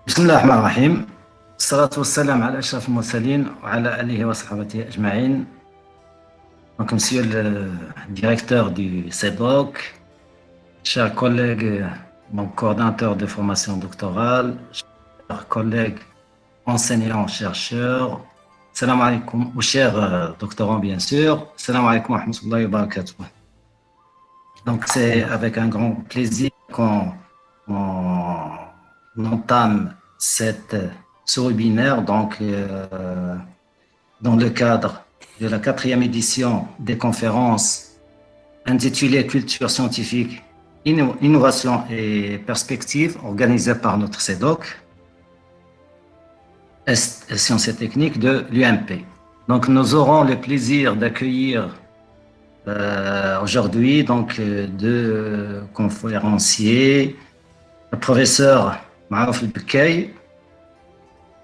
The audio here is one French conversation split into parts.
بسم الله الرحمن الرحيم. الصلاة والسلام على أشرف المرسلين وعلى آله وصحبه أجمعين. Donc, monsieur le directeur du CEDOC, chers collègues, mon coordinateur de formation doctorale, chers collègues enseignants, chercheurs, salam alaikum, ou chers doctorants bien sûr, salam alaikum wa rahmatullahi wa barakatuh. Donc, c'est avec un grand plaisir qu'on entame ce webinaire dans le cadre de la 4e édition des conférences intitulée Culture scientifique, innovation et perspective, organisée par notre CEDOC, Sciences et techniques de l'UMP. Donc, nous aurons le plaisir d'accueillir aujourd'hui deux conférenciers, le professeur Marouf El-Bekkay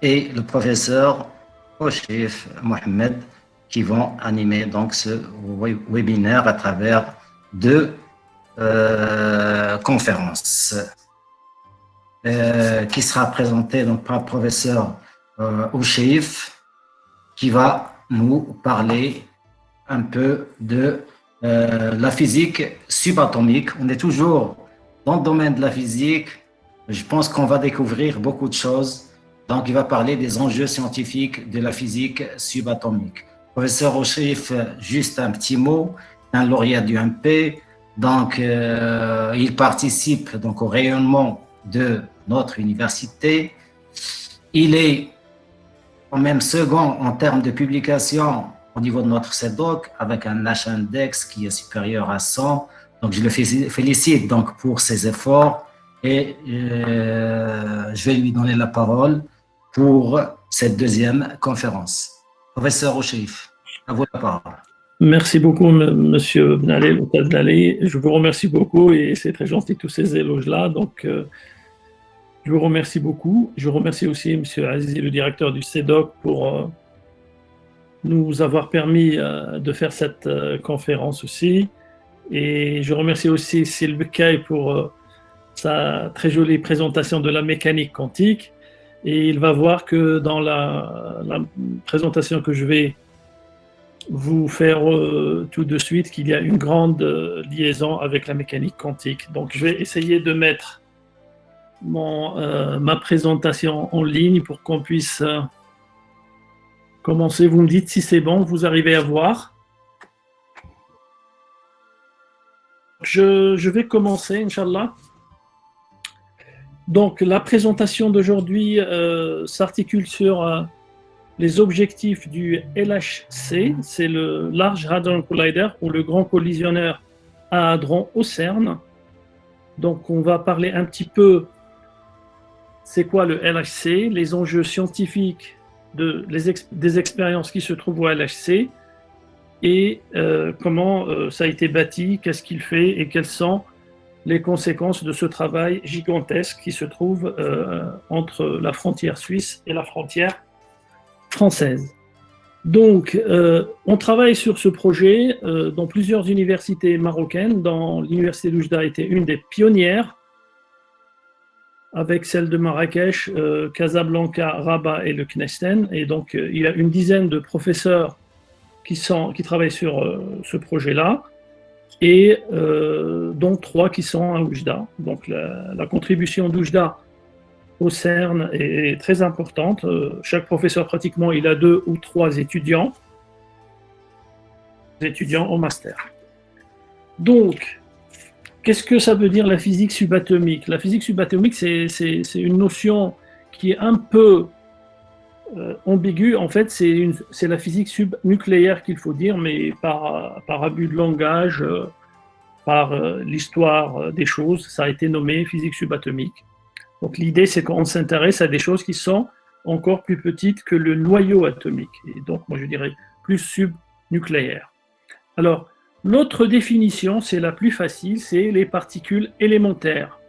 et le professeur Oshif Mohamed, qui vont animer donc ce webinaire à travers deux conférences qui sera présentée donc par le professeur Oshif, qui va nous parler un peu de la physique subatomique. On est toujours dans le domaine de la physique. Je pense qu'on va découvrir beaucoup de choses. Donc, il va parler des enjeux scientifiques de la physique subatomique. Professeur Oshif, juste un petit mot, un lauréat du MP. Donc, il participe donc au rayonnement de notre université. Il est quand même second en termes de publication au niveau de notre CEDOC, avec un H-index qui est supérieur à 100. Donc, je le félicite donc pour ses efforts et je vais lui donner la parole pour cette deuxième conférence. Professeur Oshif, à vous la parole. Merci beaucoup, Monsieur Benallé, je vous remercie beaucoup et c'est très gentil tous ces éloges-là. Donc, je vous remercie beaucoup. Je remercie aussi Monsieur Azizi, le directeur du CEDOC, pour nous avoir permis de faire cette conférence aussi. Et je remercie aussi Sylvain Bekkay pour sa très jolie présentation de la mécanique quantique. Et il va voir que dans la présentation que je vais vous faire tout de suite, qu'il y a une grande liaison avec la mécanique quantique. Donc, je vais essayer de mettre ma présentation en ligne pour qu'on puisse commencer. Vous me dites si c'est bon, vous arrivez à voir. Je vais commencer, Inch'Allah. Donc, la présentation d'aujourd'hui s'articule sur les objectifs du LHC, c'est le Large Hadron Collider, ou le Grand Collisionneur à hadrons au CERN. Donc, on va parler un petit peu, c'est quoi le LHC, les enjeux scientifiques des expériences qui se trouvent au LHC, et comment ça a été bâti, qu'est-ce qu'il fait, et quelles sont les conséquences de ce travail gigantesque qui se trouve entre la frontière suisse et la frontière française. Donc, on travaille sur ce projet dans plusieurs universités marocaines, dont l'université d'Oujda a été une des pionnières, avec celle de Marrakech, Casablanca, Rabat et le Knesset. Et donc, il y a une dizaine de professeurs qui travaillent sur ce projet-là, et dont 3 qui sont à Oujda. Donc la contribution d'Oujda au CERN est très importante. Chaque professeur, pratiquement, il a 2 ou 3 étudiants au master. Donc, qu'est-ce que ça veut dire la physique subatomique? La physique subatomique, c'est une notion qui est un peu ambiguë. En fait, c'est la physique subnucléaire qu'il faut dire, mais par abus de langage, par l'histoire des choses, ça a été nommé physique subatomique. Donc l'idée, c'est qu'on s'intéresse à des choses qui sont encore plus petites que le noyau atomique, et donc moi je dirais plus subnucléaire. Alors, l'autre définition, c'est la plus facile, c'est les particules élémentaires.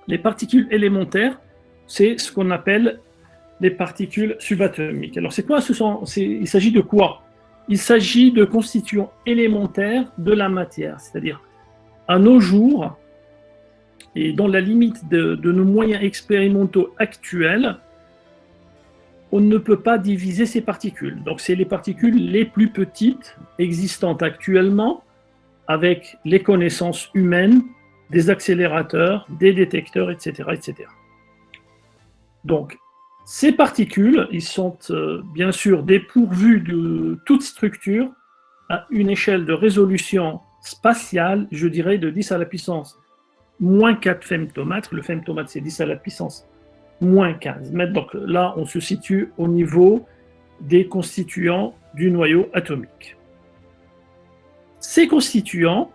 Les particules élémentaires, c'est ce qu'on appelle les particules subatomiques. Alors, c'est quoi il s'agit de quoi? Il s'agit de constituants élémentaires de la matière, c'est-à-dire, à nos jours, et dans la limite de nos moyens expérimentaux actuels, on ne peut pas diviser ces particules. Donc, c'est les particules les plus petites existantes actuellement avec les connaissances humaines, des accélérateurs, des détecteurs, etc., etc. Donc, ces particules, ils sont bien sûr dépourvus de toute structure à une échelle de résolution spatiale, je dirais, de 10 à la puissance moins 4 femtomètres. Le femtomètre, c'est 10 à la puissance moins 15 mètres. Donc là, on se situe au niveau des constituants du noyau atomique. Ces constituants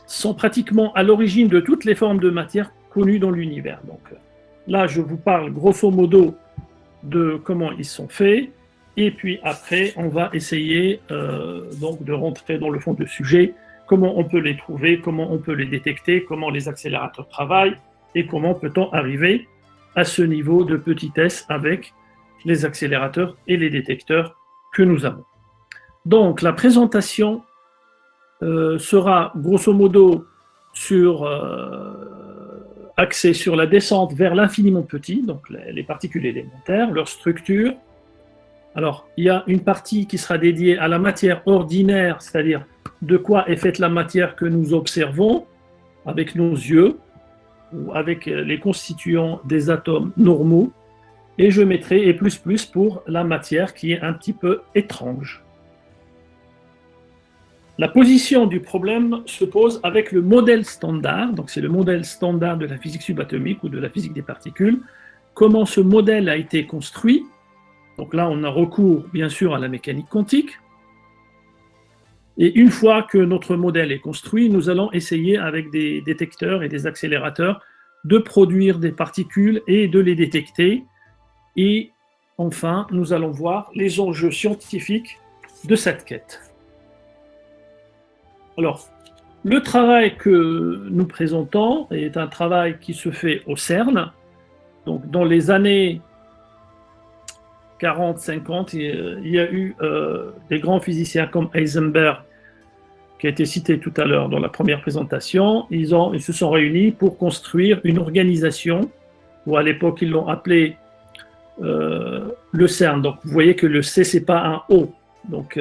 sont pratiquement à l'origine de toutes les formes de matière connues dans l'univers. Donc là, je vous parle grosso modo de comment ils sont faits, et puis après, on va essayer donc de rentrer dans le fond du sujet, comment on peut les trouver, comment on peut les détecter, comment les accélérateurs travaillent, et comment peut-on arriver à ce niveau de petitesse avec les accélérateurs et les détecteurs que nous avons. Donc, la présentation sera grosso modo axée sur la descente vers l'infiniment petit, donc les particules élémentaires, leur structure. Alors, il y a une partie qui sera dédiée à la matière ordinaire, c'est-à-dire de quoi est faite la matière que nous observons avec nos yeux, ou avec les constituants des atomes normaux, et je mettrai E++ pour la matière qui est un petit peu étrange. La position du problème se pose avec le modèle standard, donc c'est le modèle standard de la physique subatomique ou de la physique des particules. Comment ce modèle a été construit? Donc là, on a recours bien sûr à la mécanique quantique. Et une fois que notre modèle est construit, nous allons essayer avec des détecteurs et des accélérateurs de produire des particules et de les détecter. Et enfin, nous allons voir les enjeux scientifiques de cette quête. Alors, le travail que nous présentons est un travail qui se fait au CERN. Donc, dans les années 40-50, il y a eu des grands physiciens comme Heisenberg, qui a été cité tout à l'heure dans la première présentation. Ils se sont réunis pour construire une organisation, ou à l'époque ils l'ont appelé le CERN. Donc vous voyez que le C, c'est pas un O. Donc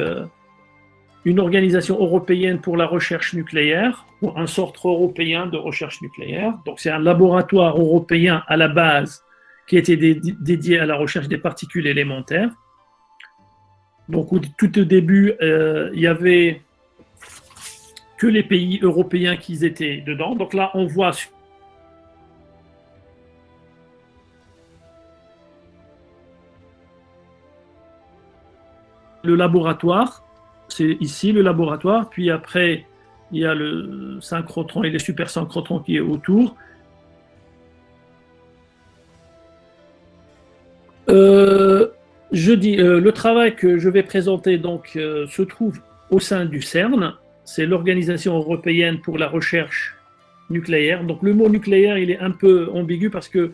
une organisation européenne pour la recherche nucléaire, ou un centre européen de recherche nucléaire. Donc c'est un laboratoire européen à la base qui était dédié à la recherche des particules élémentaires. Donc tout au début, il y avait que les pays européens qui étaient dedans. Donc là, on voit le laboratoire, c'est ici le laboratoire, puis après, il y a le synchrotron et les supersynchrotrons qui est autour. Le travail que je vais présenter donc, se trouve au sein du CERN. C'est l'Organisation européenne pour la recherche nucléaire. Donc le mot nucléaire, il est un peu ambigu parce que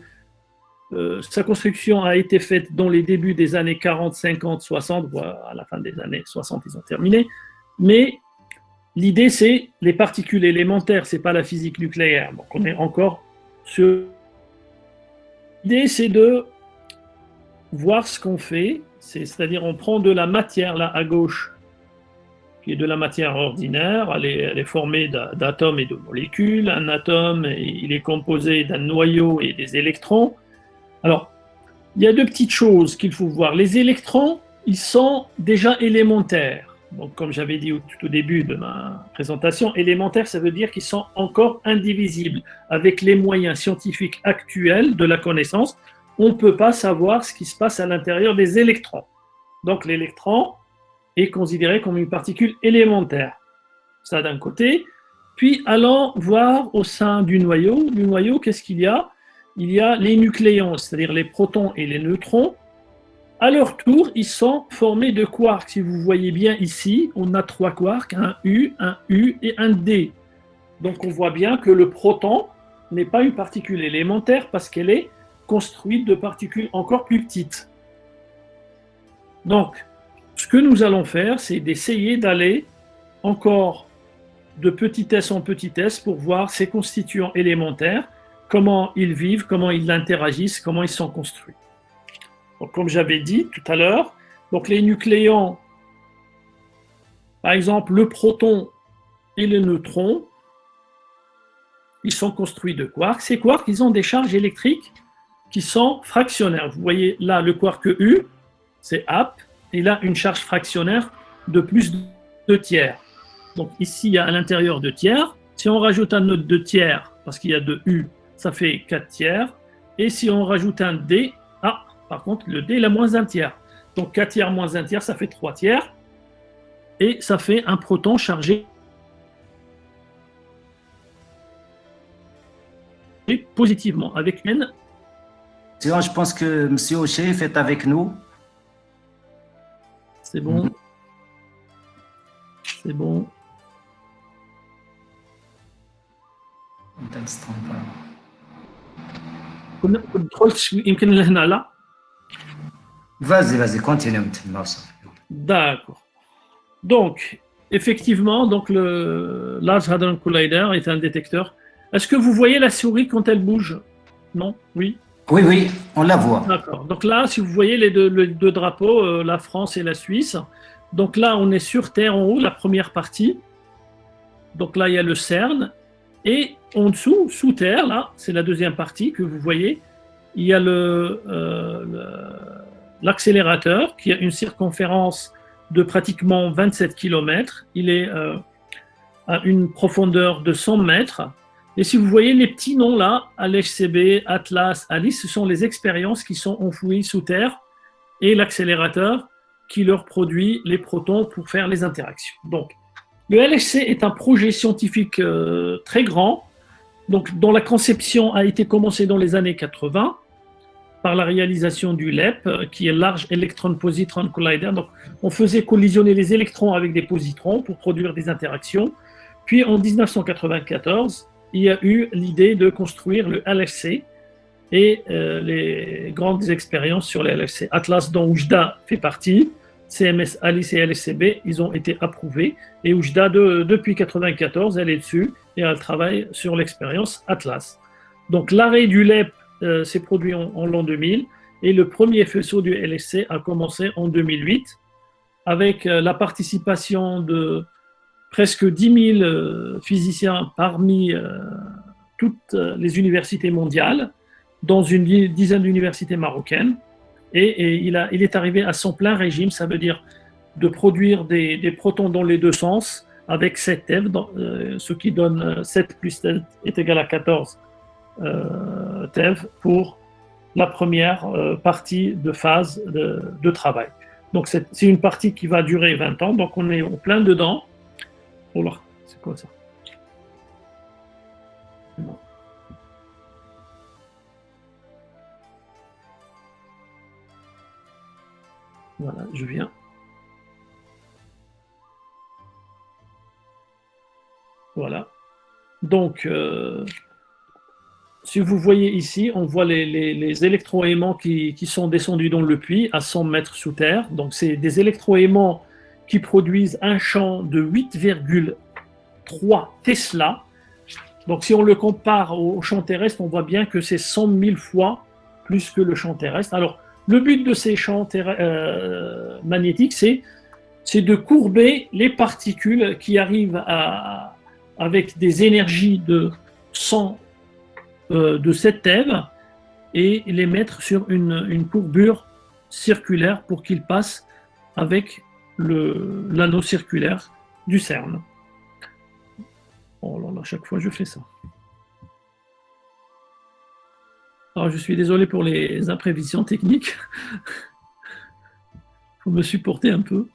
sa construction a été faite dans les débuts des années 40, 50, 60, voire à la fin des années 60, ils ont terminé. Mais l'idée, c'est les particules élémentaires, c'est pas la physique nucléaire. Donc on est encore sur... L'idée, c'est de voir ce qu'on fait, c'est-à-dire on prend de la matière là à gauche, qui est de la matière ordinaire, elle est formée d'atomes et de molécules. Un atome, il est composé d'un noyau et des électrons. Alors, il y a deux petites choses qu'il faut voir. Les électrons, ils sont déjà élémentaires. Donc, comme j'avais dit tout au début de ma présentation, élémentaire, ça veut dire qu'ils sont encore indivisibles. Avec les moyens scientifiques actuels de la connaissance, on ne peut pas savoir ce qui se passe à l'intérieur des électrons. Donc, l'électron est considéré comme une particule élémentaire. Ça d'un côté. Puis allons voir au sein du noyau. Du noyau, qu'est-ce qu'il y a? Il y a les nucléons, c'est-à-dire les protons et les neutrons. À leur tour, ils sont formés de quarks. Si vous voyez bien ici, on a 3 quarks, un U et un D. Donc on voit bien que le proton n'est pas une particule élémentaire parce qu'elle est construite de particules encore plus petites. Donc, ce que nous allons faire, c'est d'essayer d'aller encore de petitesse en petitesse pour voir ces constituants élémentaires, comment ils vivent, comment ils interagissent, comment ils sont construits. Donc, comme j'avais dit tout à l'heure, donc les nucléons, par exemple le proton et le neutron, ils sont construits de quarks. Ces quarks, ils ont des charges électriques qui sont fractionnaires. Vous voyez là le quark U, c'est AP, il a une charge fractionnaire de plus de 2 tiers. Donc ici, il y a à l'intérieur 2 tiers. Si on rajoute un autre 2 tiers, parce qu'il y a 2 U, ça fait 4 tiers. Et si on rajoute un D, par contre, le D, il a moins 1 tiers. Donc 4 tiers moins 1 tiers, ça fait 3 tiers. Et ça fait un proton chargé positivement, avec N. Sinon, je pense que M. O'Sheif est avec nous. C'est bon. C'est bon. Vas-y, continue. D'accord. Donc, effectivement, donc le Large Hadron Collider est un détecteur. Est-ce que vous voyez la souris quand elle bouge? Non? Oui? Oui, on la voit. D'accord. Donc là, si vous voyez les deux drapeaux, la France et la Suisse, donc là, on est sur Terre en haut, la première partie. Donc là, il y a le CERN. Et en dessous, sous Terre, là, c'est la deuxième partie que vous voyez, il y a l'accélérateur qui a une circonférence de pratiquement 27 km. Il est à une profondeur de 100 mètres. Et si vous voyez les petits noms là, LHCb, Atlas, Alice, ce sont les expériences qui sont enfouies sous terre et l'accélérateur qui leur produit les protons pour faire les interactions. Donc, le LHC est un projet scientifique très grand, donc, dont la conception a été commencée dans les années 80 par la réalisation du LEP, qui est Large Electron Positron Collider. Donc, on faisait collisionner les électrons avec des positrons pour produire des interactions. Puis, en 1994, il y a eu l'idée de construire le LHC et les grandes expériences sur le LHC. Atlas, dont Oujda fait partie, CMS, Alice et LHCb, ils ont été approuvés. Et Oujda, depuis 1994, elle est dessus et elle travaille sur l'expérience Atlas. Donc l'arrêt du LEP s'est produit en l'an 2000 et le premier faisceau du LHC a commencé en 2008 avec la participation de presque 10 000 physiciens parmi toutes les universités mondiales, dans une dizaine d'universités marocaines. Et il est arrivé à son plein régime, ça veut dire de produire des protons dans les deux sens, avec 7 TeV, ce qui donne 7 plus 7 est égal à 14 TeV pour la première partie de phase de travail. Donc c'est une partie qui va durer 20 ans, donc on est en plein dedans. Oh là, c'est quoi ça? Non. Voilà, je viens. Voilà. Donc, si vous voyez ici, on voit les électroaimants qui sont descendus dans le puits à 100 mètres sous terre. Donc, c'est des électroaimants qui produisent un champ de 8,3 Tesla. Donc, si on le compare au champ terrestre, on voit bien que c'est 100 000 fois plus que le champ terrestre. Alors, le but de ces champs magnétiques, c'est de courber les particules qui arrivent avec des énergies de 7 TeV et les mettre sur une courbure circulaire pour qu'ils passent avec l'anneau circulaire du CERN. Oh là là, à chaque fois je fais ça. Alors je suis désolé pour les imprévisions techniques. Il faut me supporter un peu.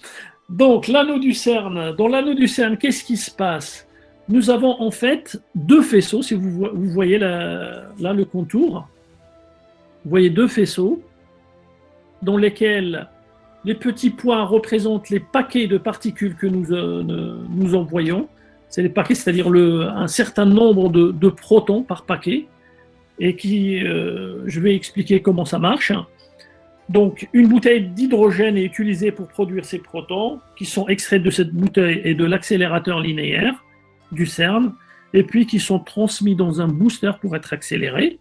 Donc l'anneau du CERN. Dans l'anneau du CERN, qu'est-ce qui se passe? Nous avons en fait deux faisceaux, si vous voyez là le contour. Vous voyez deux faisceaux dans lesquels les petits points représentent les paquets de particules que nous envoyons. C'est les paquets, c'est-à-dire un certain nombre de protons par paquet, et je vais expliquer comment ça marche. Donc, une bouteille d'hydrogène est utilisée pour produire ces protons, qui sont extraits de cette bouteille et de l'accélérateur linéaire. du CERN, et puis qui sont transmis dans un booster pour être accélérés,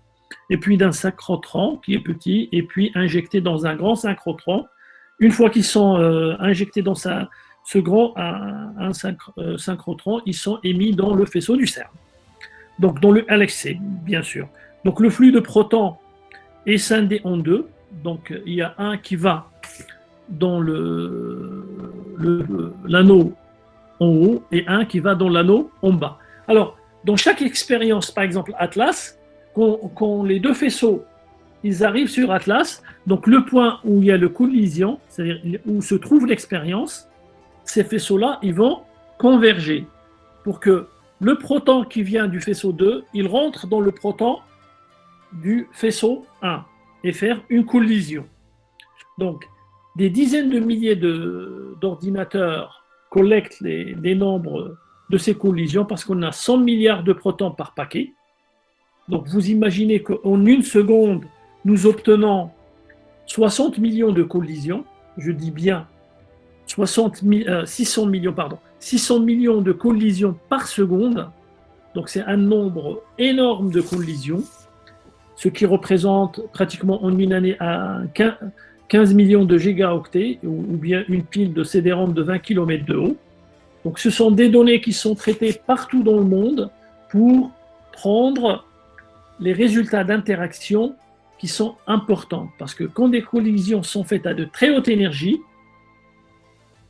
et puis d'un synchrotron qui est petit, et puis injectés dans un grand synchrotron. Une fois qu'ils sont injectés dans ce grand synchrotron, ils sont émis dans le faisceau du CERN. Donc dans le LHC, bien sûr. Donc le flux de protons est scindé en deux. Donc il y a un qui va dans l'anneau en haut et un qui va dans l'anneau en bas. Alors, dans chaque expérience, par exemple Atlas, quand les deux faisceaux ils arrivent sur Atlas, donc le point où il y a la collision, c'est-à-dire où se trouve l'expérience, ces faisceaux-là, ils vont converger pour que le proton qui vient du faisceau 2, il rentre dans le proton du faisceau 1 et faire une collision. Donc, des dizaines de milliers d'ordinateurs collectent les nombres de ces collisions parce qu'on a 100 milliards de protons par paquet. Donc, vous imaginez qu'en une seconde, nous obtenons 60 millions de collisions, je dis bien 600 millions de collisions par seconde. Donc, c'est un nombre énorme de collisions, ce qui représente pratiquement en une année à 15 millions de gigaoctets, ou bien une pile de CD-ROM de 20 km de haut. Donc ce sont des données qui sont traitées partout dans le monde pour prendre les résultats d'interaction qui sont importants. Parce que quand des collisions sont faites à de très haute énergie,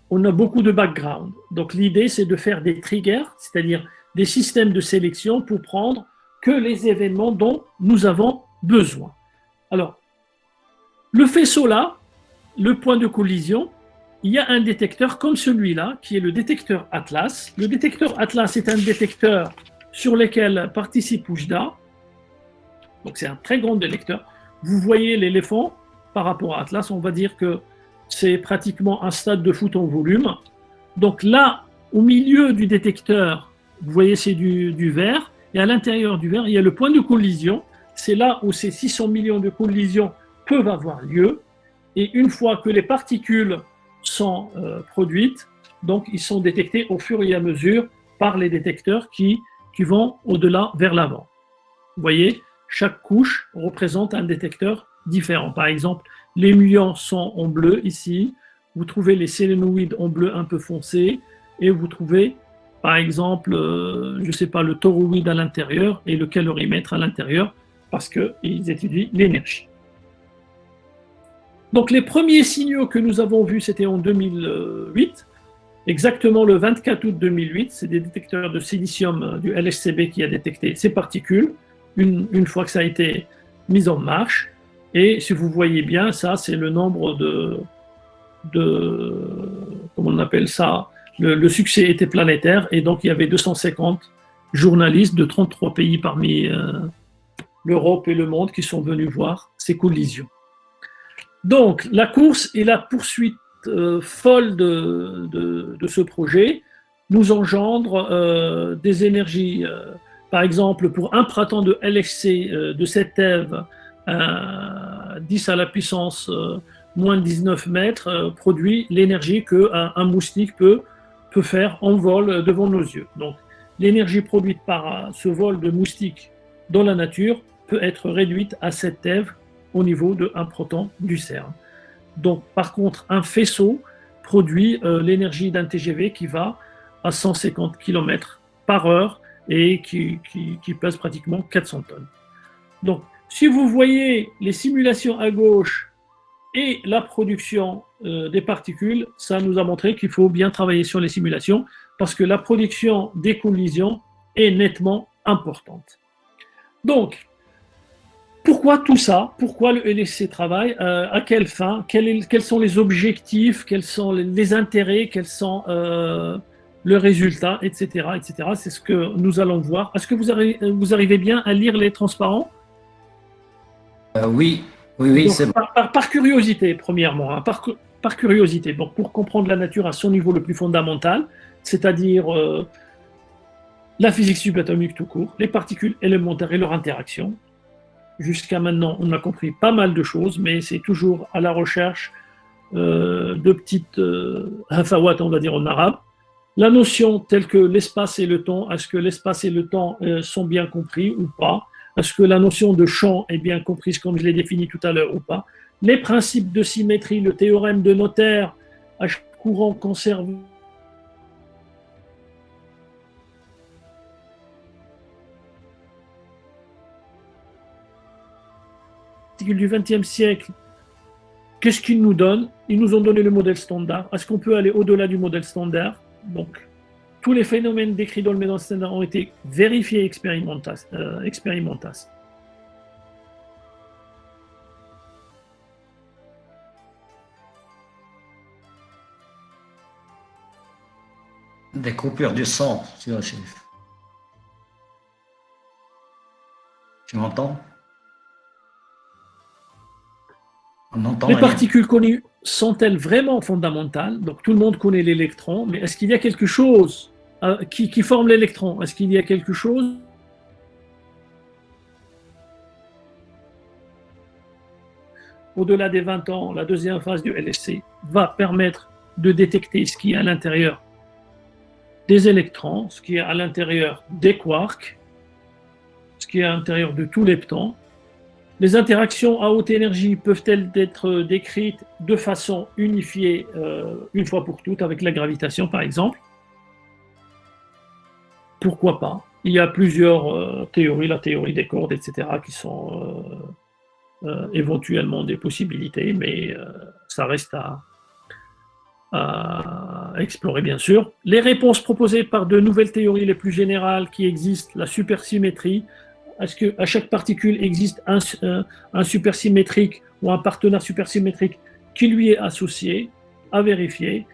on a beaucoup de background. Donc l'idée, c'est de faire des triggers, c'est-à-dire des systèmes de sélection pour prendre que les événements dont nous avons besoin. Alors, le faisceau là, le point de collision, il y a un détecteur comme celui-là, qui est le détecteur Atlas. Le détecteur Atlas est un détecteur sur lequel participe Oujda. Donc c'est un très grand détecteur. Vous voyez l'éléphant par rapport à Atlas, on va dire que c'est pratiquement un stade de foot en volume. Donc là, au milieu du détecteur, vous voyez c'est du vert, et à l'intérieur du vert, il y a le point de collision. C'est là où ces 600 millions de collisions peuvent avoir lieu. Et une fois que les particules sont produites, donc ils sont détectés au fur et à mesure par les détecteurs qui vont au-delà vers l'avant. Vous voyez, chaque couche représente un détecteur différent. Par exemple, les muons sont en bleu ici, vous trouvez les sélénoïdes en bleu un peu foncé, et vous trouvez par exemple, je ne sais pas, le toroïde à l'intérieur et le calorimètre à l'intérieur, parce qu'ils étudient l'énergie. Donc les premiers signaux que nous avons vus, c'était en 2008, exactement le 24 août 2008, c'est des détecteurs de silicium du LHCb qui a détecté ces particules, une fois que ça a été mis en marche. Et si vous voyez bien, ça c'est le nombre de comment on appelle ça, le succès était planétaire, et donc il y avait 250 journalistes de 33 pays parmi l'Europe et le monde qui sont venus voir ces collisions. Donc la course et la poursuite folle de ce projet nous engendre des énergies. Par exemple, pour un proton de LHC de cette EV, 10 à la puissance moins 19 mètres produit l'énergie qu'un moustique peut faire en vol devant nos yeux. Donc l'énergie produite par ce vol de moustique dans la nature peut être réduite à 7 EV au niveau de 1 proton du CERN. Donc par contre, un faisceau produit l'énergie d'un TGV qui va à 150 km par heure et qui pèse pratiquement 400 tonnes. Donc si vous voyez les simulations à gauche et la production des particules, ça nous a montré qu'il faut bien travailler sur les simulations parce que la production des collisions est nettement importante. Donc, pourquoi tout ça? Pourquoi le LHC travaille? À quelle fin? Quels sont les objectifs? Quels sont les intérêts? Quels sont le résultat, etc., etc. C'est ce que nous allons voir. Est-ce que vous arrivez bien à lire les transparents? Oui, Donc, c'est bon. par curiosité, premièrement, hein, par curiosité, bon, pour comprendre la nature à son niveau le plus fondamental, c'est-à-dire la physique subatomique tout court, les particules élémentaires et leur interaction. Jusqu'à maintenant, on a compris pas mal de choses, mais c'est toujours à la recherche de petites hafawat, on va dire en arabe, La notion telle que l'espace et le temps, est-ce que l'espace et le temps sont bien compris ou pas? Est-ce que la notion de champ est bien comprise comme je l'ai défini tout à l'heure ou pas? Les principes de symétrie, le théorème de Noether, à chaque courant conservé du XXe siècle, qu'est-ce qu'ils nous donnent? Ils nous ont donné le modèle standard. Est-ce qu'on peut aller au-delà du modèle standard? Donc, tous les phénomènes décrits dans le modèle standard ont été vérifiés et expérimentés. Des coupures du son, tu vois, chef. Tu m'entends? On n'entend Les rien. particules connues sont-elles vraiment fondamentales? Donc tout le monde connaît l'électron, mais est-ce qu'il y a quelque chose qui forme l'électron? Est-ce qu'il y a quelque chose au-delà des 20 ans, la deuxième phase du LHC va permettre de détecter ce qui est à l'intérieur des électrons, ce qui est à l'intérieur des quarks, ce qui est à l'intérieur de tous les leptons. Les interactions à haute énergie peuvent-elles être décrites de façon unifiée une fois pour toutes avec la gravitation par exemple? Pourquoi pas? Il y a plusieurs théories, la théorie des cordes, etc., qui sont éventuellement des possibilités, mais ça reste à explorer bien sûr. Les réponses proposées par de nouvelles théories les plus générales qui existent, la supersymétrie, est-ce qu'à chaque particule existe un supersymétrique ou un partenaire supersymétrique qui lui est associé, à vérifier.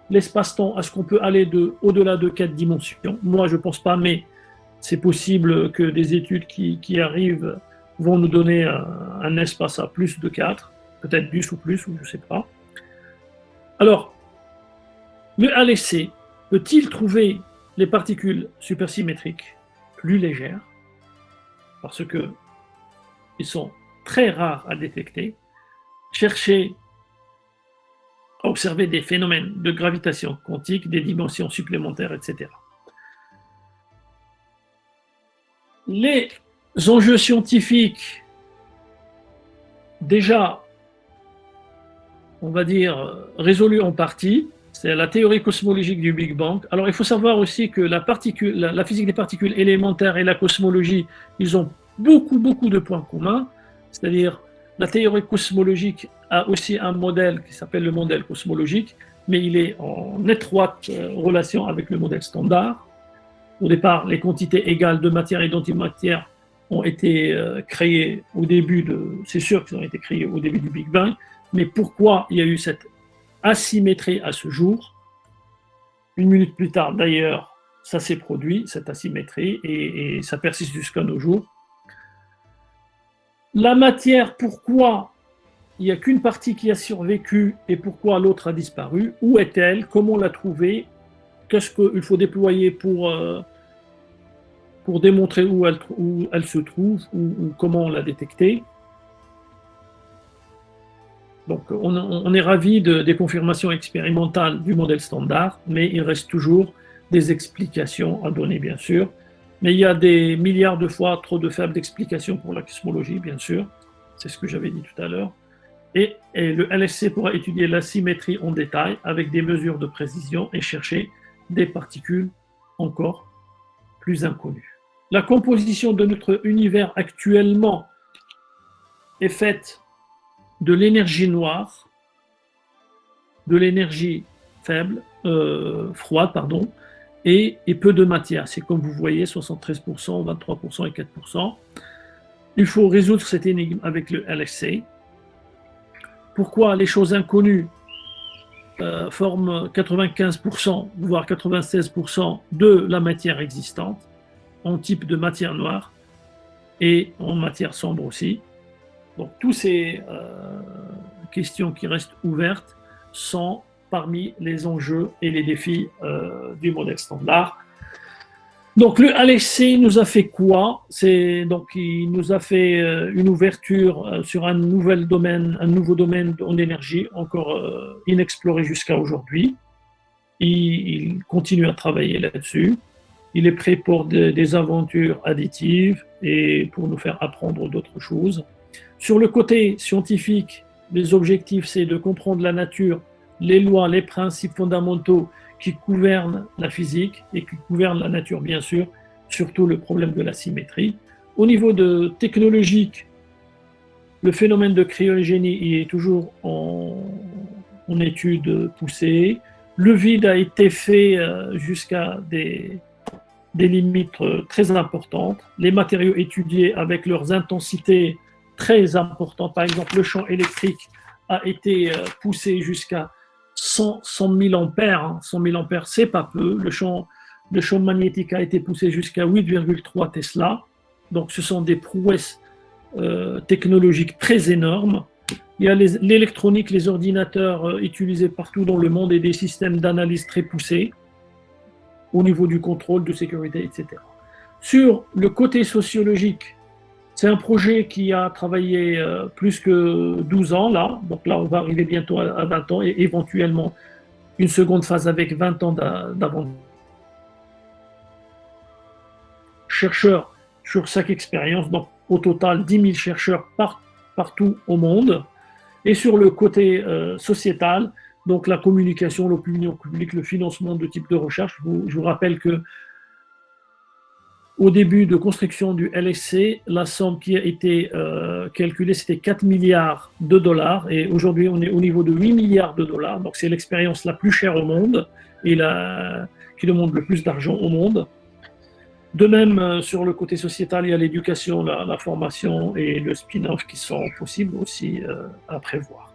L'espace-temps, est-ce qu'on peut aller au-delà de 4 dimensions? Moi, je ne pense pas, mais c'est possible que des études qui arrivent vont nous donner un espace à plus de 4, peut-être 10 ou plus, ou je ne sais pas. Alors, le LHC peut-il trouver les particules supersymétriques plus légères? Parce qu'ils sont très rares à détecter. Chercher à observer des phénomènes de gravitation quantique, des dimensions supplémentaires, etc. Les enjeux scientifiques, déjà, on va dire, résolus en partie, c'est la théorie cosmologique du Big Bang. Alors, il faut savoir aussi que la physique des particules élémentaires et la cosmologie, ils ont beaucoup de points communs. C'est-à-dire, la théorie cosmologique a aussi un modèle qui s'appelle le modèle cosmologique, mais il est en étroite relation avec le modèle standard. Au départ, les quantités égales de matière et d'antimatière ont été créées au début c'est sûr qu'ils ont été créées au début du Big Bang, mais pourquoi il y a eu cette asymétrie à ce jour? Une minute plus tard, d'ailleurs, ça s'est produit, cette asymétrie, et ça persiste jusqu'à nos jours. La matière, pourquoi il n'y a qu'une partie qui a survécu et pourquoi l'autre a disparu? Où est-elle? Comment la trouver? Qu'est-ce qu'il faut déployer pour démontrer où elle se trouve ou comment la détecter? Donc, on est ravi des confirmations expérimentales du modèle standard, mais il reste toujours des explications à donner, bien sûr. Mais il y a des milliards de fois trop de faibles explications pour la cosmologie, bien sûr. C'est ce que j'avais dit tout à l'heure. Et le LHC pourra étudier la symétrie en détail avec des mesures de précision et chercher des particules encore plus inconnues. La composition de notre univers actuellement est faite de l'énergie noire, de l'énergie froide, et peu de matière. C'est comme vous voyez, 73%, 23% et 4%. Il faut résoudre cette énigme avec le LHC. Pourquoi les choses inconnues forment 95%, voire 96% de la matière existante, en type de matière noire, et en matière sombre aussi. Donc, toutes ces questions qui restent ouvertes sont parmi les enjeux et les défis du modèle standard. Donc, le LHC nous a fait quoi? Il nous a fait une ouverture sur un nouveau domaine en énergie, encore inexploré jusqu'à aujourd'hui. il continue à travailler là-dessus. Il est prêt pour des aventures additives et pour nous faire apprendre d'autres choses. Sur le côté scientifique, les objectifs, c'est de comprendre la nature, les lois, les principes fondamentaux qui gouvernent la physique et qui gouvernent la nature, bien sûr, surtout le problème de la symétrie. Au niveau de technologique, le phénomène de cryogénie est toujours en étude poussée. Le vide a été fait jusqu'à des limites très importantes. Les matériaux étudiés avec leurs intensités très importantes, par exemple le champ électrique a été poussé jusqu'à 100 000 ampères. 100 000 ampères, c'est pas peu. Le champ magnétique a été poussé jusqu'à 8,3 Tesla. Donc ce sont des prouesses technologiques très énormes. Il y a l'électronique, les ordinateurs utilisés partout dans le monde et des systèmes d'analyse très poussés au niveau du contrôle, de sécurité, etc. Sur le côté sociologique, c'est un projet qui a travaillé plus que 12 ans là. Donc là, on va arriver bientôt à 20 ans et éventuellement une seconde phase avec 20 ans d'avant. Chercheurs sur chaque expérience, donc au total 10 000 chercheurs partout au monde. Et sur le côté sociétal, donc la communication, l'opinion publique, le financement de type de recherche. Je vous rappelle que au début de construction du LHC, la somme qui a été calculée, c'était 4 milliards de dollars. Et aujourd'hui, on est au niveau de 8 milliards de dollars. Donc, c'est l'expérience la plus chère au monde et qui demande le plus d'argent au monde. De même, sur le côté sociétal, il y a l'éducation, la formation et le spin-off qui sont possibles aussi à prévoir.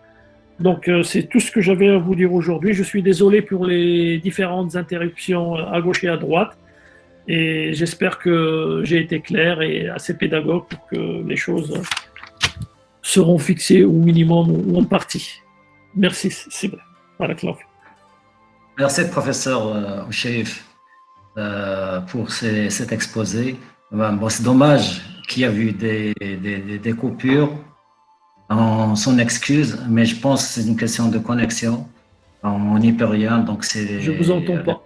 Donc, c'est tout ce que j'avais à vous dire aujourd'hui. Je suis désolé pour les différentes interruptions à gauche et à droite. Et j'espère que j'ai été clair et assez pédagogue pour que les choses seront fixées au minimum ou en partie. Merci, c'est vrai. Voilà, Merci, professeur Ocheif, pour cet exposé. Bon, c'est dommage qu'il y a eu des coupures. On s'en excuse, mais je pense que c'est une question de connexion. On n'y peut rien, donc c'est. Je vous entends pas.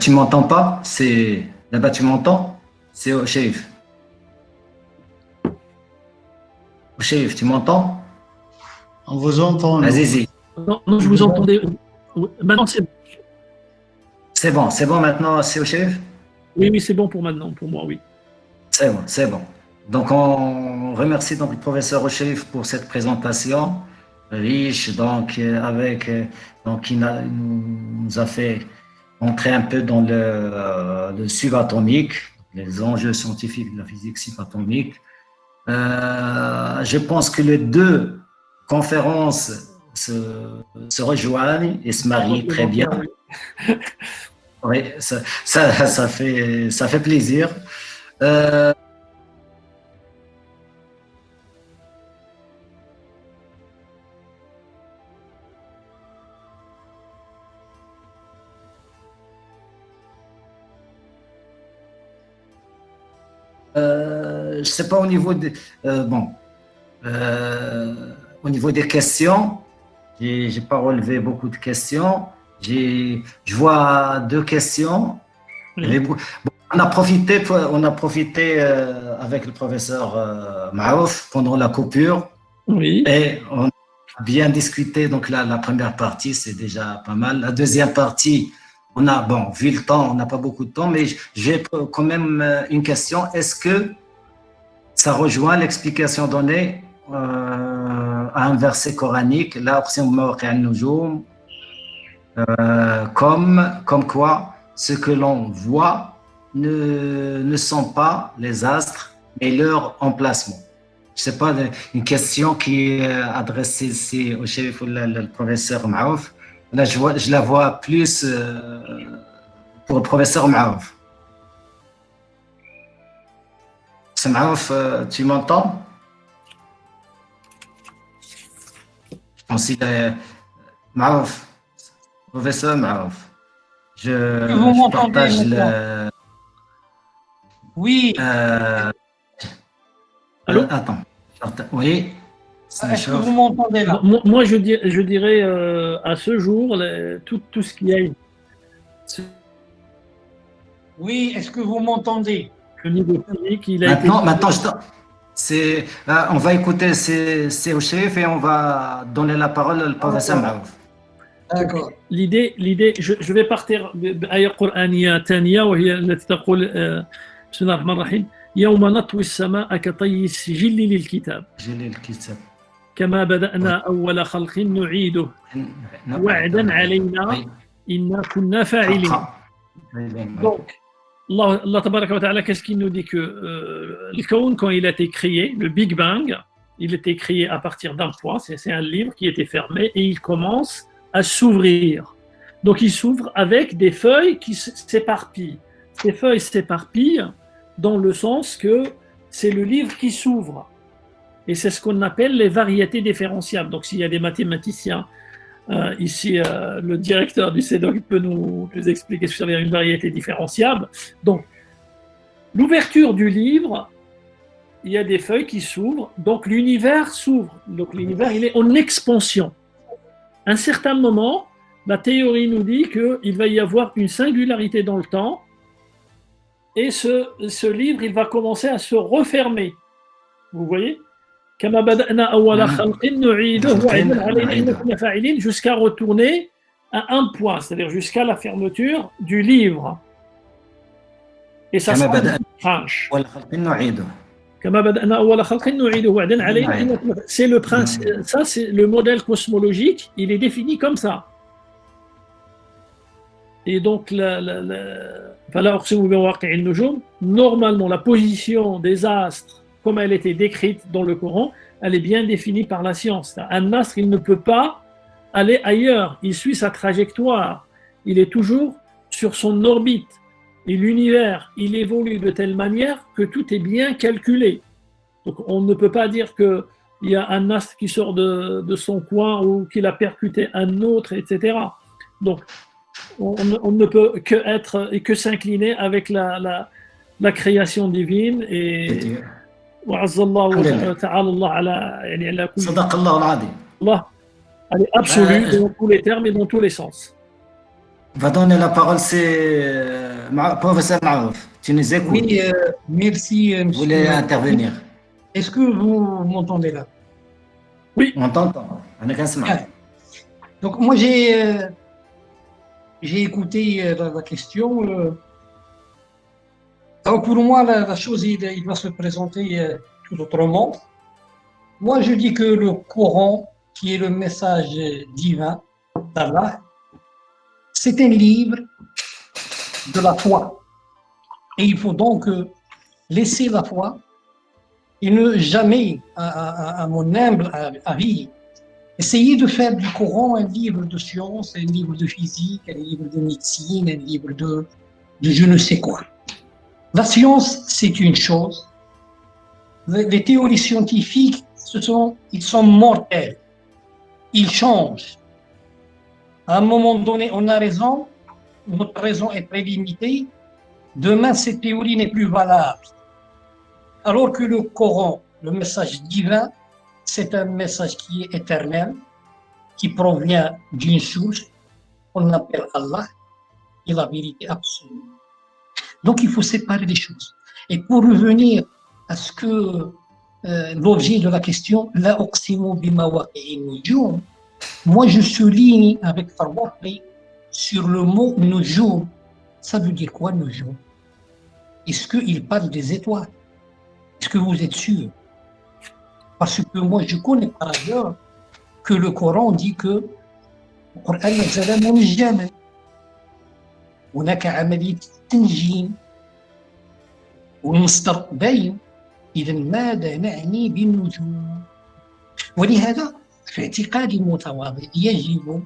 Tu m'entends pas? Là-bas, tu m'entends? C'est Ocheif. Ocheif, tu m'entends? On vous entend. Vas-y. Non, je vous entendais. Maintenant, c'est bon. C'est bon maintenant, c'est Ocheif? Oui, c'est bon pour maintenant, pour moi, oui. C'est bon. Donc, on remercie donc le professeur Ocheif pour cette présentation riche, donc il nous a fait entrer un peu dans le subatomique, les enjeux scientifiques de la physique subatomique. Je pense que les deux conférences se rejoignent et se marient très bien. Oui, ça fait plaisir. Je ne sais pas au niveau au niveau des questions, j'ai pas relevé beaucoup de questions. Je vois deux questions. Bon, on a profité avec le professeur Maouf pendant la coupure. Oui. Et on a bien discuté. Donc la première partie, c'est déjà pas mal. La deuxième partie, vu le temps, on n'a pas beaucoup de temps, mais j'ai quand même une question. Est-ce que ça rejoint l'explication donnée à un verset coranique, là, comme quoi ce que l'on voit ne sont pas les astres, mais leur emplacement. Je ne sais pas, une question qui est adressée ici au chef ou le professeur Maouf. Là, je la vois plus pour le professeur Maouf. Professeur Maouf, tu m'entends? Je pense qu'il est Maouf. Professeur Maouf. Je partage le. Oui. Allô? Attends. Oui. Est-ce que vous m'entendez là? Moi, je dirais à ce jour, tout ce qu'il y a Oui, est-ce que vous m'entendez? au niveau physique, il a Maintenant, on va écouter c'est au chef et on va donner la parole au professeur Maouf. D'accord. l'idée je vais partir بآية قرآنية ثانية وهي التي تقول بسم الله الرحمن الرحيم يوم نطوي السماء كطي السجل للكتاب جليل الكتاب كما بدأنا أول خلق نعيده وعدا علينا إنا كنا فاعلين. Donc Allah tabaraka wa ta'ala, qu'est-ce qu'il nous dit que le Kawn, quand il a été créé, le Big Bang, il était créé à partir d'un point, c'est un livre qui était fermé et il commence à s'ouvrir. Donc il s'ouvre avec des feuilles qui s'éparpillent. Ces feuilles s'éparpillent dans le sens que c'est le livre qui s'ouvre. Et c'est ce qu'on appelle les variétés différenciables. Donc s'il y a des mathématiciens, ici le directeur du CEDOC peut nous expliquer ce que ça veut dire une variété différenciable. Donc l'ouverture du livre, il y a des feuilles qui s'ouvrent, donc l'univers s'ouvre. Donc l'univers, il est en expansion. À un certain moment, la théorie nous dit qu'il va y avoir une singularité dans le temps et ce livre, il va commencer à se refermer. Vous voyez ? Jusqu'à retourner à un point, c'est-à-dire jusqu'à la fermeture du livre. Et ça se tranche. C'est le principe, ça c'est le modèle cosmologique, il est défini comme ça. Et donc, normalement, la position des astres, comme elle était décrite dans le Coran, elle est bien définie par la science. Un astre, il ne peut pas aller ailleurs, il suit sa trajectoire, il est toujours sur son orbite. Et l'univers, il évolue de telle manière que tout est bien calculé. Donc on ne peut pas dire qu'il y a un astre qui sort de son coin ou qu'il a percuté un autre, etc. Donc on ne peut que s'incliner avec la création divine et وعز الله تعالى الله على يعني على كل صدق الله العظيم. Allah, elle est absolue dans tous les termes et dans tous les sens. On va donner la parole, c'est professeur Maouf. Tu nous écoutes. Oui, merci. Vous voulez intervenir? Est-ce que vous m'entendez là? Oui. On t'entend. Donc moi j'ai écouté la question. Alors pour moi la chose il va se présenter tout autrement. Moi je dis que le Coran, qui est le message divin d'Allah, c'est un livre de la foi. Et il faut donc laisser la foi et ne jamais, à mon humble avis, essayer de faire du Coran un livre de science, un livre de physique, un livre de médecine, un livre de je ne sais quoi. La science, c'est une chose. Les théories scientifiques, ils sont mortels. Ils changent. À un moment donné, on a raison, notre raison est très limitée. Demain, cette théorie n'est plus valable. Alors que le Coran, le message divin, c'est un message qui est éternel, qui provient d'une source qu'on appelle Allah, et la vérité absolue. Donc, il faut séparer les choses. Et pour revenir à ce que l'objet de la question, la uqsimu bimawaqi'in nujum, moi je souligne avec Farwaqi sur le mot nujum. Ça veut dire quoi nujum? Est-ce qu'il parle des étoiles? Est-ce que vous êtes sûr? Parce que moi je connais par ailleurs que le Coran dit que le Coran نزل منجما. هناك عملية تنجيم والمصدر باين. إذا ماذا نعني بالنجوم؟ ولهذا في اعتقادي المتواضع يجب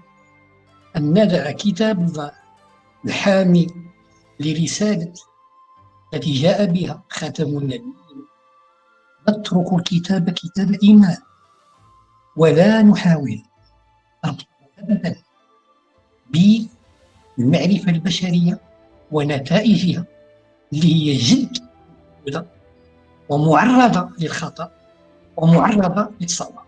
أن ندع كتاب الله الحامي لرسالة التي جاء بها خاتم النبيين، نترك الكتاب كتاب إيمان ولا نحاول ربطه أبدا بالمعرفة البشرية ونتائجها اللي هي جد ومعرضة للخطأ ومعرضة للصواب.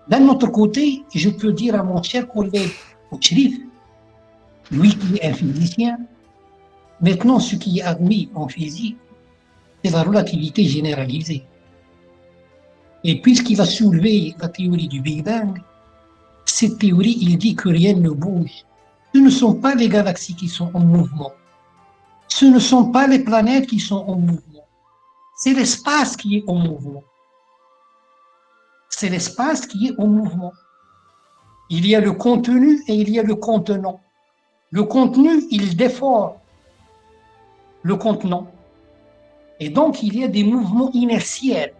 D'un autre côté, je peux dire à mon cher collègue Chérif, lui qui est un physicien, maintenant ce qui est admis en physique, c'est la relativité généralisée. Et puisqu'il a soulevé la théorie du Big Bang, cette théorie, il dit que rien ne bouge. Ce ne sont pas les galaxies qui sont en mouvement. Ce ne sont pas les planètes qui sont en mouvement. C'est l'espace qui est en mouvement. C'est l'espace qui est en mouvement. Il y a le contenu et il y a le contenant. Le contenu, il défore le contenant. Et donc, il y a des mouvements inertiels.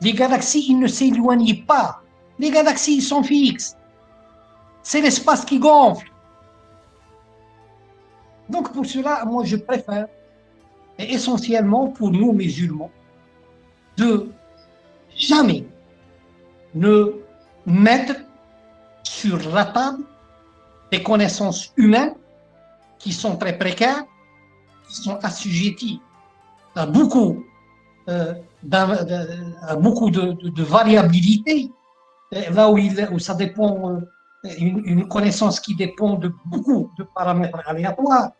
Les galaxies, ils ne s'éloignent pas. Les galaxies, ils sont fixes. C'est l'espace qui gonfle. Donc, pour cela, moi, je préfère, et essentiellement pour nous musulmans, de jamais ne mettre sur la table des connaissances humaines qui sont très précaires, qui sont assujetties à beaucoup, de variabilité, là où ça dépend, une connaissance qui dépend de beaucoup de paramètres aléatoires.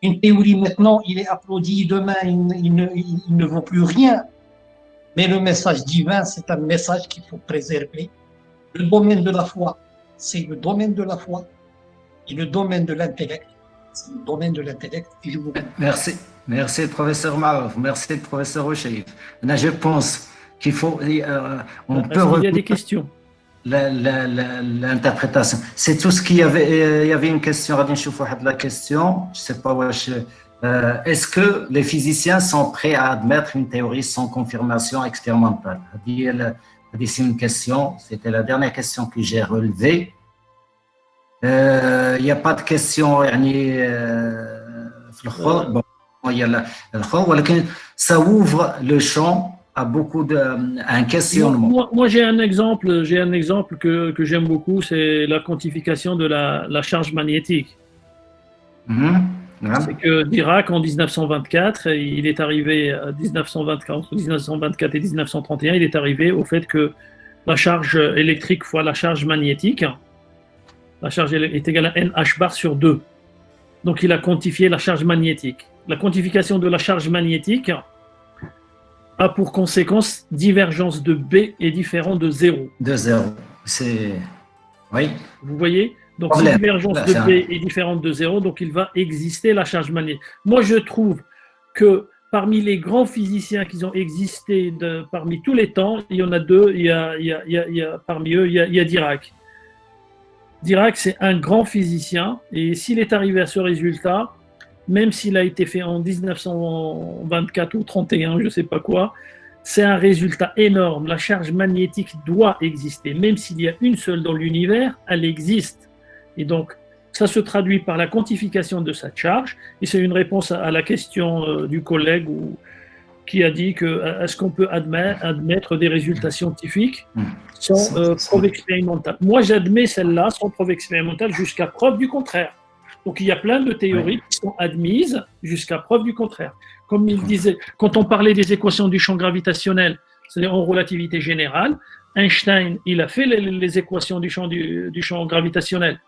Une théorie maintenant, il est applaudi, demain, il ne vaut plus rien. Mais le message divin, c'est un message qu'il faut préserver. Le domaine de la foi, c'est le domaine de la foi. Et le domaine de l'intellect, c'est le domaine de l'intellect. Et je vous remercie. Merci, professeur Marouf. Merci, professeur Ocheif. Je pense qu'il faut. On peut. Il y a des questions. L'interprétation. C'est tout ce qu'il y avait. Il y avait une question. La question. Je ne sais pas. Est-ce que les physiciens sont prêts à admettre une théorie sans confirmation expérimentale? C'est une question. C'était la dernière question que j'ai relevée. Il n'y a pas de question. Bon, il y a ça ouvre le champ à beaucoup un questionnement. Moi j'ai un exemple que j'aime beaucoup, c'est la quantification de la charge magnétique. C'est que Dirac en 1924, il est arrivé à 1924, entre 1924 et 1931, il est arrivé au fait que la charge électrique fois la charge magnétique, la charge est égale à NH bar sur 2. Donc il a quantifié la charge magnétique. La quantification de la charge magnétique a pour conséquence divergence de B est différent de 0. De 0. C'est. Oui. Vous voyez? Donc si divergence de B est différente de 0, donc il va exister la charge magnétique. Moi je trouve que parmi les grands physiciens qui ont existé parmi tous les temps, il y en a deux, parmi eux, il y a Dirac. Dirac, c'est un grand physicien, et s'il est arrivé à ce résultat, même s'il a été fait en 1924 ou 31, je ne sais pas quoi, c'est un résultat énorme. La charge magnétique doit exister, même s'il y a une seule dans l'univers, elle existe. Et donc, ça se traduit par la quantification de sa charge, et c'est une réponse à la question du collègue qui a dit que est-ce qu'on peut admettre des résultats scientifiques sans preuve expérimentale. Moi, j'admets celle-là sans preuve expérimentale jusqu'à preuve du contraire. Donc, il y a plein de théories qui sont admises jusqu'à preuve du contraire. Comme il disait, quand on parlait des équations du champ gravitationnel, c'est-à-dire en relativité générale, Einstein, il a fait les équations du champ gravitationnel.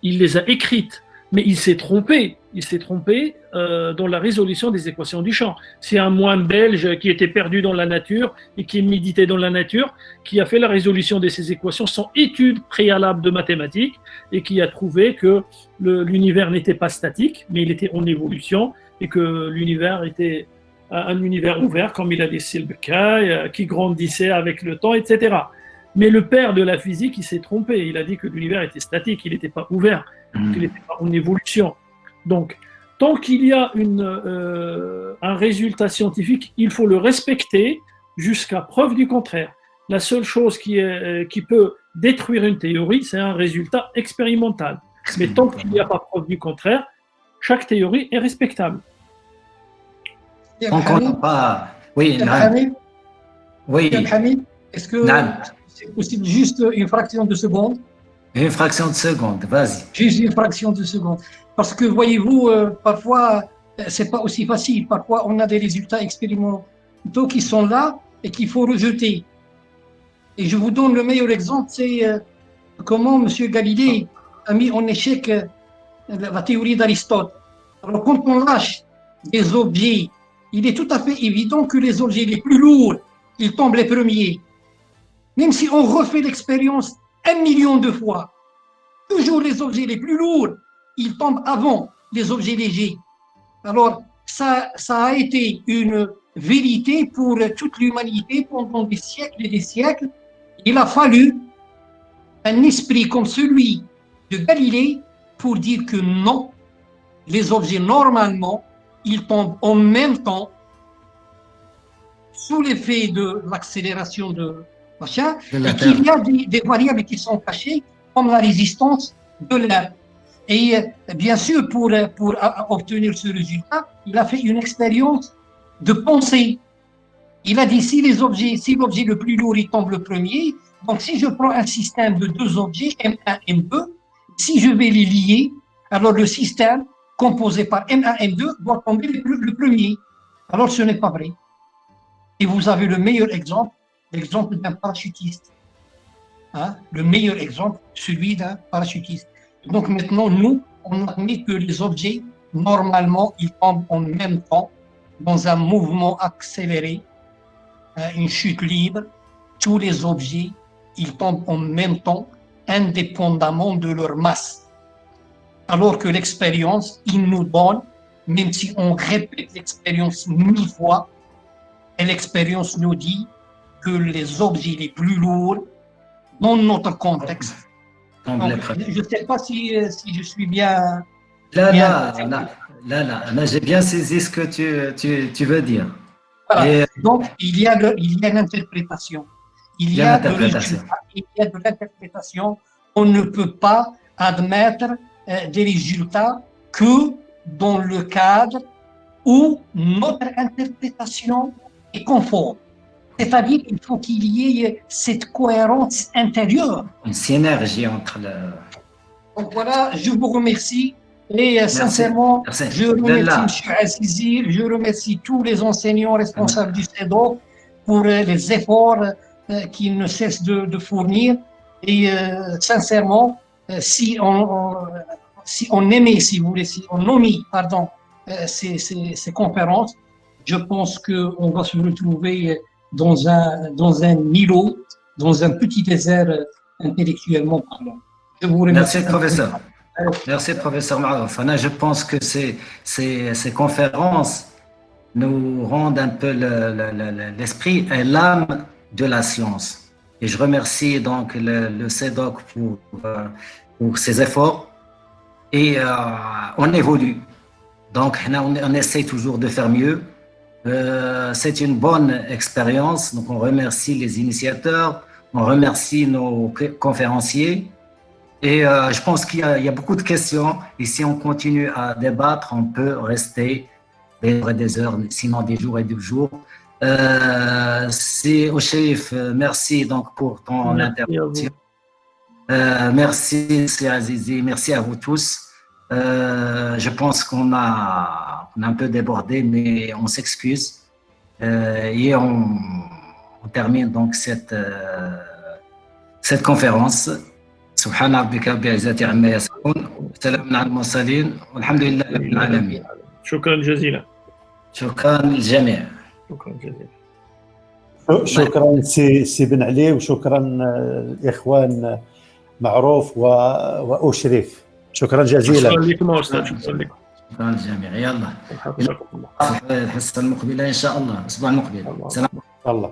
Il les a écrites, mais il s'est trompé. Il s'est trompé dans la résolution des équations du champ. C'est un moine belge qui était perdu dans la nature et qui méditait dans la nature, qui a fait la résolution de ces équations sans étude préalable de mathématiques et qui a trouvé que l'univers n'était pas statique, mais il était en évolution et que l'univers était un univers ouvert, comme il a dit Silberkai, qui grandissait avec le temps, etc. Mais le père de la physique, il s'est trompé. Il a dit que l'univers était statique, il n'était pas ouvert, qu'il n'était pas en évolution. Donc, tant qu'il y a un résultat scientifique, il faut le respecter jusqu'à preuve du contraire. La seule chose qui peut détruire une théorie, c'est un résultat expérimental. Mais tant qu'il n'y a pas preuve du contraire, chaque théorie est respectable. Donc, on n'a pas. Oui, oui. Est-ce que c'est possible juste une fraction de seconde? Une fraction de seconde, vas-y. Juste une fraction de seconde. Parce que, voyez-vous, parfois, c'est pas aussi facile. Parfois, on a des résultats expérimentaux qui sont là et qu'il faut rejeter. Et je vous donne le meilleur exemple, c'est comment M. Galilée a mis en échec la théorie d'Aristote. Alors, quand on lâche des objets, il est tout à fait évident que les objets les plus lourds, ils tombent les premiers. Même si on refait l'expérience 1 million de fois, toujours les objets les plus lourds, ils tombent avant les objets légers. Alors, ça a été une vérité pour toute l'humanité pendant des siècles et des siècles. Il a fallu un esprit comme celui de Galilée pour dire que non, les objets normalement, ils tombent en même temps sous l'effet de l'accélération de machin, et qu'il y a des variables qui sont cachées, comme la résistance de l'air. Et bien sûr, pour obtenir ce résultat, il a fait une expérience de pensée. Il a dit si l'objet le plus lourd il tombe le premier, donc si je prends un système de 2 objets, M1, M2, si je vais les lier, alors le système composé par M1, M2 doit tomber le premier. Alors ce n'est pas vrai. Et vous avez le meilleur exemple, l'exemple d'un parachutiste. Hein? Le meilleur exemple, celui d'un parachutiste. Donc maintenant, nous, on admet que les objets, normalement, ils tombent en même temps, dans un mouvement accéléré, une chute libre. Tous les objets, ils tombent en même temps, indépendamment de leur masse. Alors que l'expérience, il nous donne, même si on répète l'expérience 1000 fois, et l'expérience nous dit que les objets les plus lourds, dans notre contexte, donc, je ne sais pas si je suis bien. Là, j'ai bien saisi ce que tu veux dire. Voilà. Et donc, il y a l'interprétation. Il y a de l'interprétation. On ne peut pas admettre des résultats que dans le cadre où notre interprétation est conforme. C'est-à-dire qu'il faut qu'il y ait cette cohérence intérieure. Une synergie entre le... Donc voilà, je vous remercie et sincèrement, je remercie M. Azizi, je remercie tous les enseignants responsables du CEDOC pour les efforts qu'ils ne cessent de fournir. Et sincèrement, si on aimait, si vous voulez, si on omit, pardon, ces conférences, je pense qu'on va se retrouver dans un îlot, dans un petit désert intellectuellement parlant. Je vous remercie. Merci, professeur. Merci, professeur Marouf. Je pense que ces conférences nous rendent un peu l'esprit et l'âme de la science. Et je remercie donc le CEDOC pour ses efforts. Et on évolue. Donc, on essaie toujours de faire mieux. C'est une bonne expérience, donc on remercie les initiateurs, on remercie nos conférenciers et je pense qu'il y a beaucoup de questions et si on continue à débattre, on peut rester des heures, sinon des jours et des jours. C'est au chef, merci donc pour ton intervention. Merci, c'est Azizi, merci à vous tous. Je pense qu'on a un peu débordé, mais on s'excuse. Et on termine donc cette conférence. سبحان ربك رب العزة عما يصفون وسلام على المرسلين والحمد لله رب العالمين. شكرا جزيلا. شكرا للجميع. شكرا جزيلا. شكرا سي بن علي وشكرا الإخوان معروف وأشرف. شكرا جزيلا. شكرا لكم أستاذ. شكرا لكم. شكرا للجميع. يلا حفظكم الله. الحصة المقبلة إن شاء الله الأسبوع المقبل. الله.